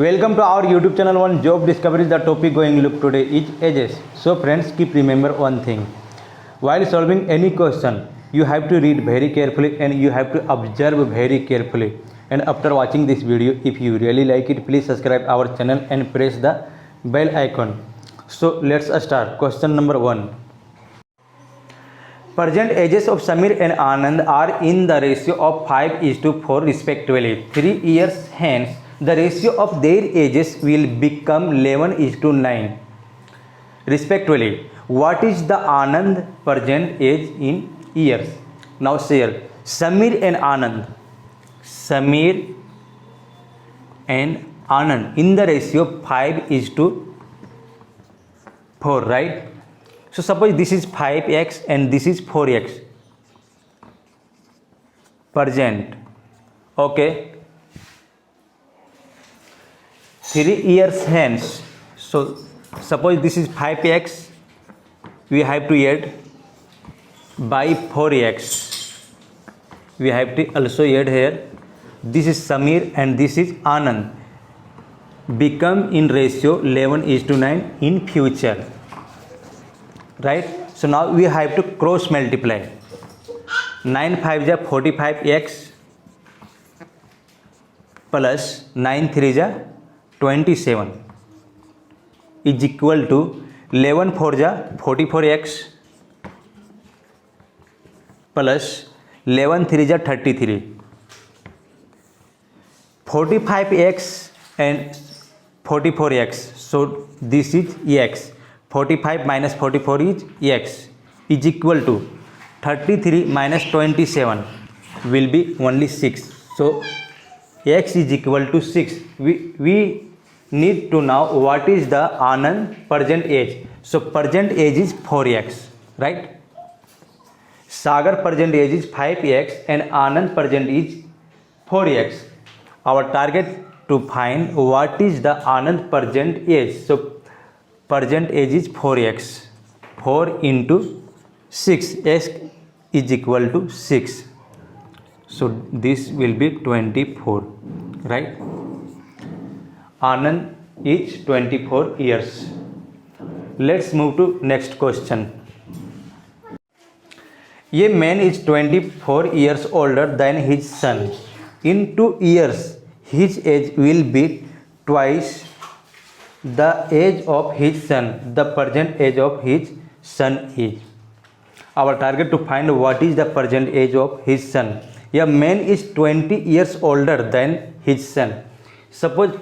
Welcome to our YouTube channel on job discovery. The topic going look today is ages. So friends, keep remember one thing. While solving any question, you have to read very carefully and you have to observe very carefully. And after watching this video, if you really like it, please subscribe our channel and press the bell icon. So let's start. Question number 1. Present ages of Samir and Anand are in the ratio of 5:4 respectively. 3 years hence, the ratio of their ages will become 11:9 respectively. What is the Anand present age in years? Now share Samir and Anand. Samir and Anand in the ratio 5:4, right? So suppose this is 5x and this is 4x. Present. Okay. 3 years hence. So suppose this is 5x. We have to add by 4x. We have to also add here. This is Samir and this is Anand. Become in ratio 11:9 in future. Right? So now we have to cross multiply. 9 5 is 45x plus 9 3 is 27 is equal to 11 4 is 44x plus 11 3 is 33. 45x and 44x. So this is x. 45 minus 44 is x is equal to 33 minus 27 will be only 6. So x is equal to 6. We need to know what is the Anand present age. So present age is 4x, right? Sagar present age is 5x and Anand present is 4x. Our target to find what is the Anand present age. So present age is 4x. 4 into 6, x is equal to 6. So this will be 24, right? Anand is 24 years. Let's move to next question. A man is 24 years older than his son. In 2 years, his age will be twice the age of his son. The present age of his son is. Our target to find what is the present age of his son. A man is 20 years older than his son. Suppose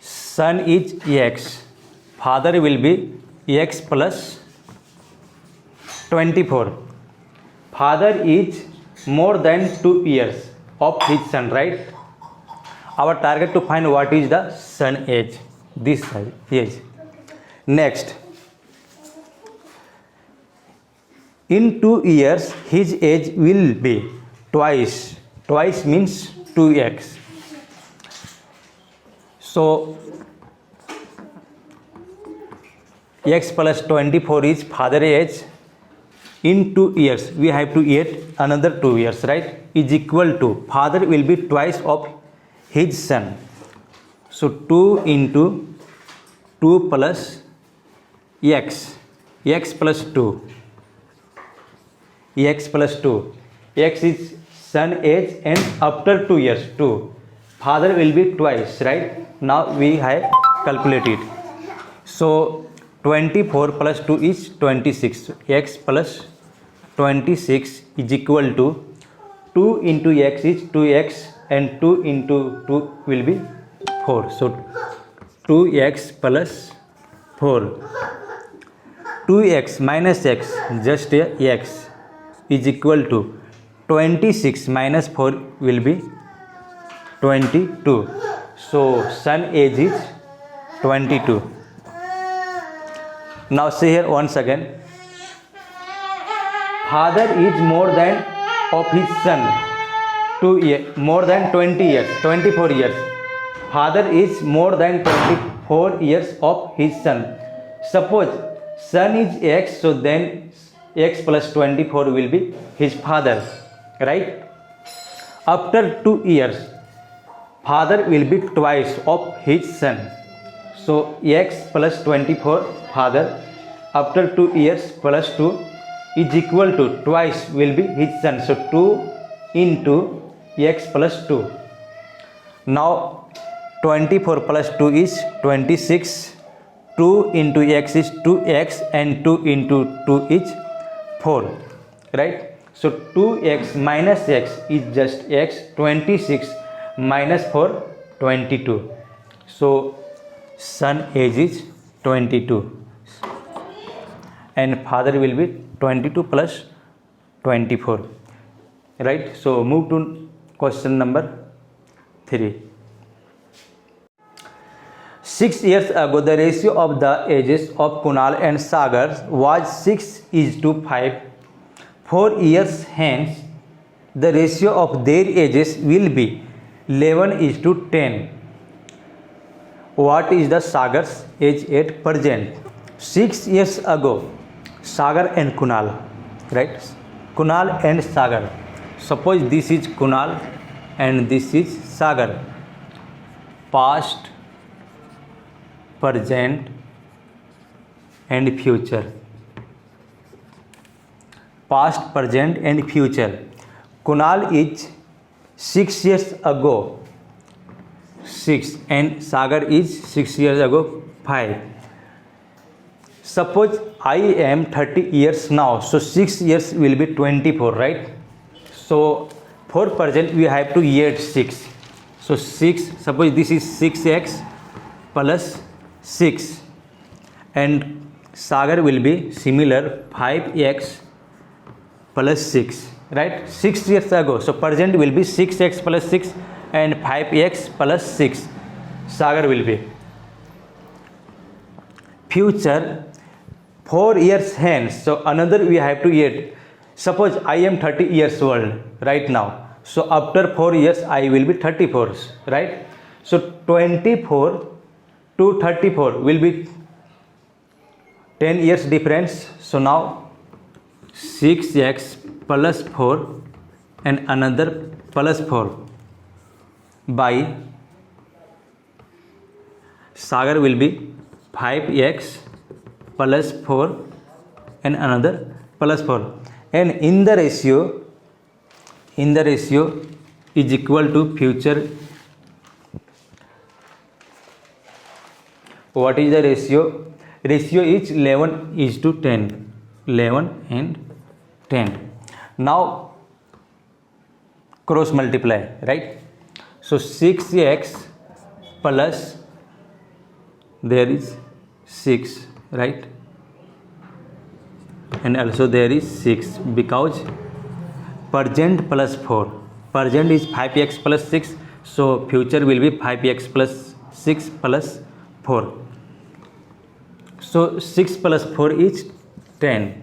son is x. Father will be x plus 24. Father is more than 2 years of his son, right? Our target to find what is the son age. This age. Next, in 2 years his age will be twice. Twice means 2x. So x plus 24 is father age. In 2 years we have to add another 2 years, right? Is equal to father will be twice of his son. So 2 into 2 plus x, x plus 2, x plus 2, x is son age and after 2 years 2, father will be twice, right? Now we have calculated. So 24 plus 2 is 26. X plus 26 is equal to 2 into x is 2x and 2 into 2 will be 4. So 2x plus 4. 2x minus x, just x, is equal to 26 minus 4 will be 22. So son age is 22. Now see here once again. Father is more than of his son 2 years, more than 20 years, 24 years. Father is more than 24 years of his son. Suppose son is x, so then x plus 24 will be his father, right? After 2 years, father will be twice of his son. So x plus 24 father after 2 years plus 2 is equal to twice will be his son. So 2 into x plus 2. Now 24 plus 2 is 26. 2 into x is 2x and 2 into 2 is 4, right? So 2x minus x is just x. 26 minus 4, 22. So son age is 22 and father will be 22 plus 24, right? So move to question number 3. 6 years ago, the ratio of the ages of Kunal and Sagar was 6:5. 4 years hence, the ratio of their ages will be 11:10. What is the Sagar's age at present? 6 years ago, Sagar and Kunal, right? Kunal and Sagar. Suppose this is Kunal and this is Sagar. Past, present and future. Past, present and future. Kunal is 6 years ago 6 and Sagar is 6 years ago 5. Suppose I am 30 years now, so 6 years will be 24, right? So for present we have to add 6. So 6, suppose this is 6x plus 6 and Sagar will be similar 5x plus 6, right? 6 years ago, so present will be 6x plus 6 and 5x plus 6 Sagar will be. Future 4 years hence, so another we have to add. Suppose I am 30 years old right now, so after 4 years I will be 34, right? So 24 to 34 will be 10 years difference. So now 6x plus 4 and another plus 4 by Sagar will be 5x plus 4 and another plus 4, and in the ratio is equal to future. What is the ratio? Ratio is 11:10. 11 and 10. Now cross multiply, right? So 6x plus there is 6, right? And also there is 6 because present plus 4. Present is 5x plus 6, so future will be 5x plus 6 plus 4. So 6 plus 4 is 10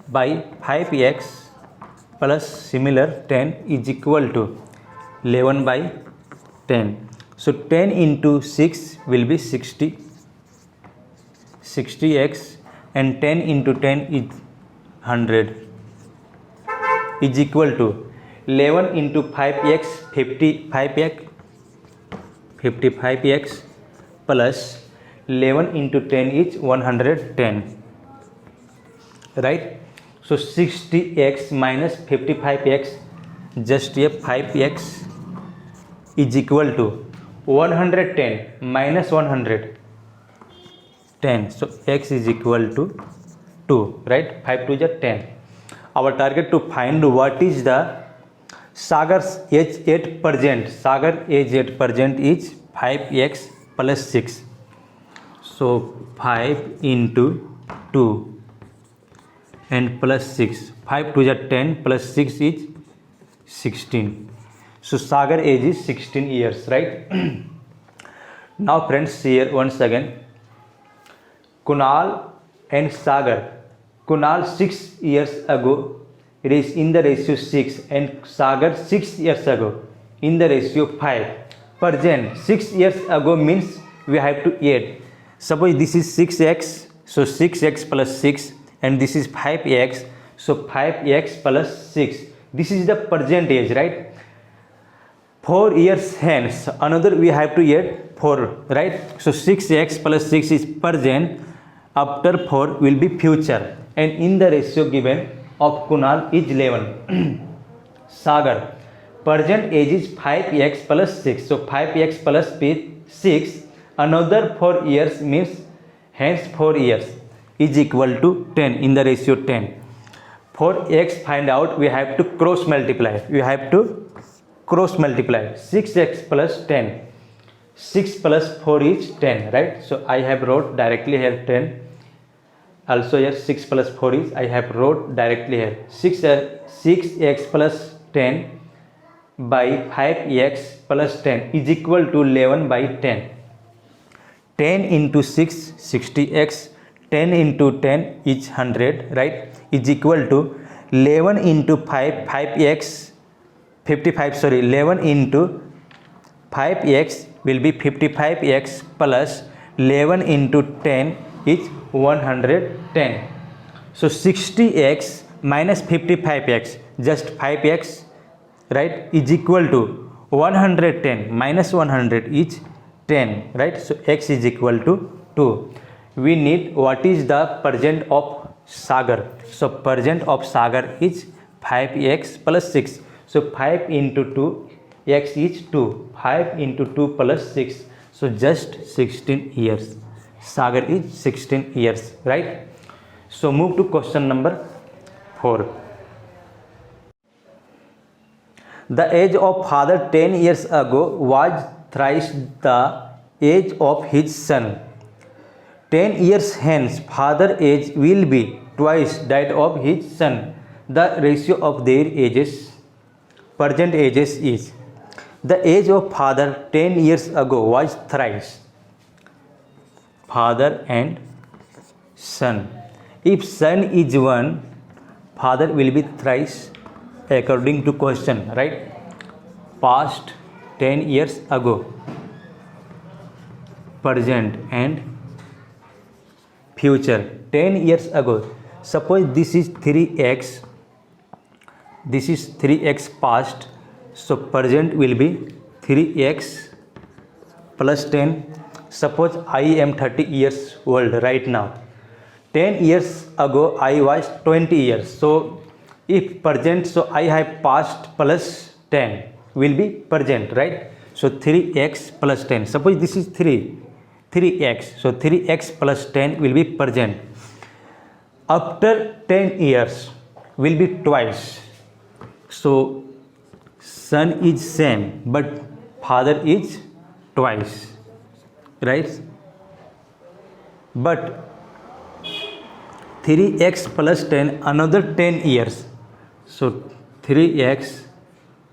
by 5x plus similar 10 is equal to 11 by 10. So 10 into 6 will be 60x and 10 into 10 is 100 is equal to 11 into 5x 55x plus 11 into 10 is 110, right? So 60x minus 55x, just a 5x is equal to 110 minus 110. So x is equal to 2, right? 5 to is 10. Our target to find what is the Sagar's age at present. Sagar age at present is 5x plus 6. So 5 into 2 and plus 6. 5 to is 10 plus 6 is 16. So Sagar age is 16 years, right? Now friends, here once again, Kunal and Sagar. Kunal 6 years ago is in the ratio 6 and Sagar 6 years ago in the ratio 5. Present 6 years ago means we have to add. Suppose this is 6x, so 6x plus 6, and this is 5x, so 5x plus 6. This is the present age, right? 4 years hence, another we have to add 4, right? So 6x plus 6 is present, after 4 will be future, and in the ratio given of Kunal is 11. Sagar, present age is 5x plus 6, so 5x plus 6, another 4 years means hence 4 years is equal to 10 in the ratio 10. For x find out, we have to cross multiply. 6x plus 10. 6 plus 4 is 10, right? So I have wrote directly here 10. Also here 6 plus 4 is, I have wrote directly here 6x plus 10 by 5x plus 10 is equal to 11 by 10. 10 into 6, 60x. 10 into 10 is 100, right? Is equal to 11 into 5x 55, 11 into 5x will be 55x plus 11 into 10 is 110. So 60x minus 55x, just 5x, right, is equal to 110 minus 100 is 10, right? So x is equal to 2. We need what is the present of Sagar. So present of Sagar is 5x plus 6. So 5 into 2, x is 2. 5 into 2 plus 6. So just 16 years. Sagar is 16 years, right? So move to question number 4. The age of father 10 years ago was thrice the age of his son. 10 years hence, father age will be twice that of his son. The ratio of their ages, present ages is, the age of father 10 years ago was thrice, father and son. If son is 1, father will be thrice according to question, right? Past 10 years ago, present and future 10 years ago. Suppose this is 3x, this is 3x past, so present will be 3x plus 10. Suppose I am 30 years old right now. 10 years ago I was 20 years. So if present, so I have past plus 10 will be present, right? So 3x plus 10. Suppose this is 3x. So 3x plus 10 will be present. After 10 years will be twice. So son is same, but father is twice, right? But 3x plus 10 another 10 years. So 3x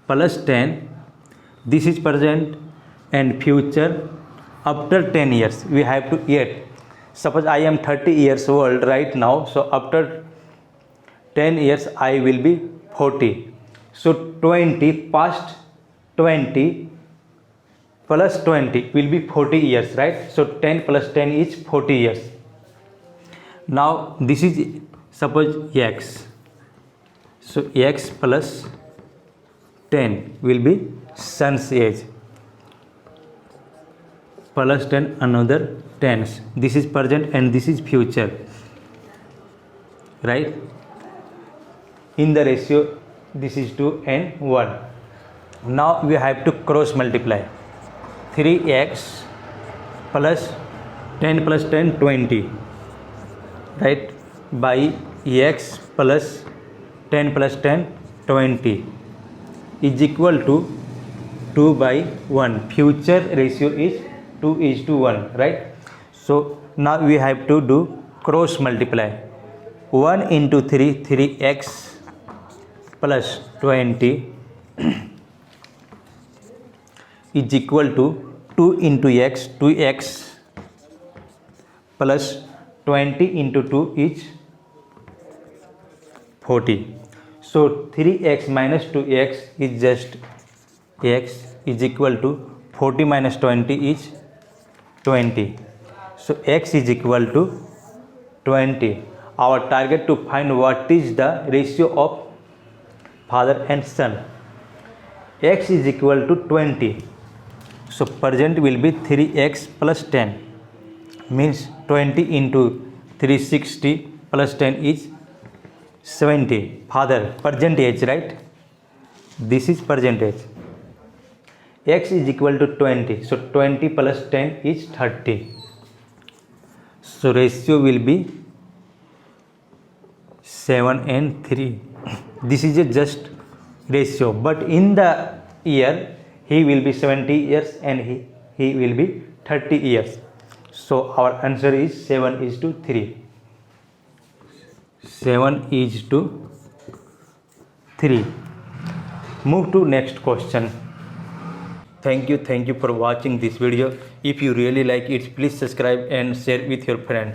plus 10, this is present and future. After 10 years we have to add. Suppose I am 30 years old right now, so after 10 years I will be 40. So 20 past 20 plus 20 will be 40 years, right? So 10 plus 10 is 40 years. Now this is suppose x. So x plus 10 will be son's age. Plus 10 another 10s. This is present and this is future, right? In the ratio this is 2 and 1. Now we have to cross multiply. 3x plus 10 plus 10 20, right, by x plus 10 plus 10 20 is equal to 2 by 1. Future ratio is 2:1, right? So now we have to do cross multiply. 1 into 3, 3x plus 20 is equal to 2 into x, 2x plus 20 into 2 is 40. So 3x minus 2x is just x is equal to 40 minus 20 is 20. So x is equal to 20. Our target to find what is the ratio of father and son. x is equal to 20. So present will be 3x plus 10, means 20 into 360 plus 10 is 70. Father, percentage, right? This is percentage. X is equal to 20. So 20 plus 10 is 30. So ratio will be 7 and 3. This is a just ratio, but in the year he will be 70 years and he will be 30 years. So our answer is 7 is to 3. 7 is to 3. Move to next question. Thank you for watching this video. If you really like it, please subscribe and share with your friend.